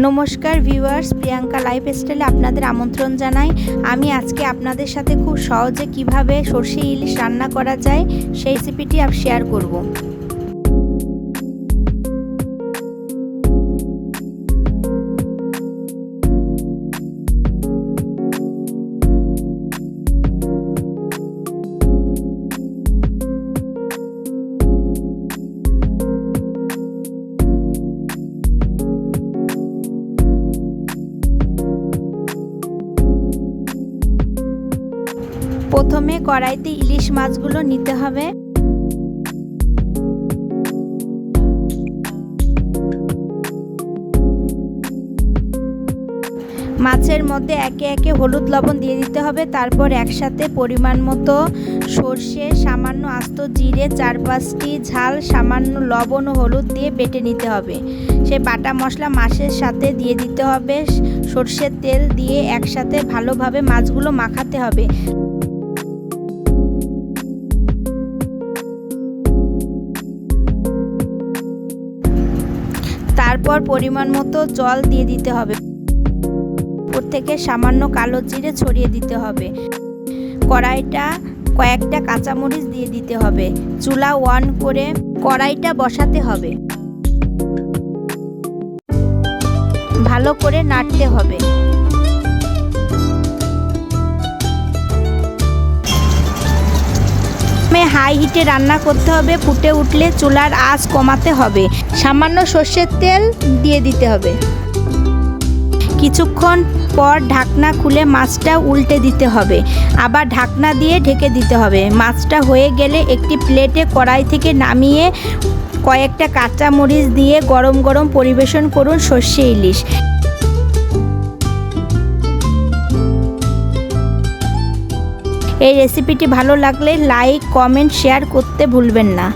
নমস্কার ভিউয়ার্স, প্রিয়াঙ্কা লাইফস্টাইলে আপনাদের আমন্ত্রণ জানাই। আমি আজকে আপনাদের সাথে খুব সহজে কিভাবে সরষে ইলিশ রান্না করা যায় সেই রেসিপিটি শেয়ার করব। প্রথমে কড়াইতে ইলিশ মাছগুলো নিতে হবে। মাছের মধ্যে একে একে হলুদ লবণ দিয়ে দিতে হবে। তারপর একসাথে পরিমাণ মতো সর্ষে, সামান্য আস্ত জিরে, 4-5টি ঝাল, সামান্য লবণ ও হলুদ দিয়ে বেটে নিতে হবে। সেই বাটা মশলা মাছের সাথে দিয়ে দিতে হবে। সর্ষের তেল দিয়ে একসাথে ভালোভাবে মাছগুলো মাখাতে হবে। তারপর পরিমাণ মতো জল দিয়ে দিতে হবে। উপর থেকে সামান্য কালো জিরে ছড়িয়ে দিতে হবে। কয়েকটা কাঁচামরিচ দিয়ে দিতে হবে। চুলা অন করে কড়াইটা বসাতে হবে। ভালো করে নাড়তে হবে। হাই হিটে রান্না করতে হবে। ফুটে উঠলে চুলার আঁচ কমাতে হবে। সামান্য সর্ষের তেল দিয়ে দিতে হবে। কিছুক্ষণ পর ঢাকনা খুলে মাছটা উল্টে দিতে হবে। আবার ঢাকনা দিয়ে ঢেকে দিতে হবে। মাছটা হয়ে গেলে একটি প্লেটে কড়াই থেকে নামিয়ে কয়েকটা কাঁচা মরিচ দিয়ে গরম গরম পরিবেশন করুন সর্ষে ইলিশ। এই রেসিপিটি ভালো লাগলে লাইক, কমেন্ট, শেয়ার করতে ভুলবেন না।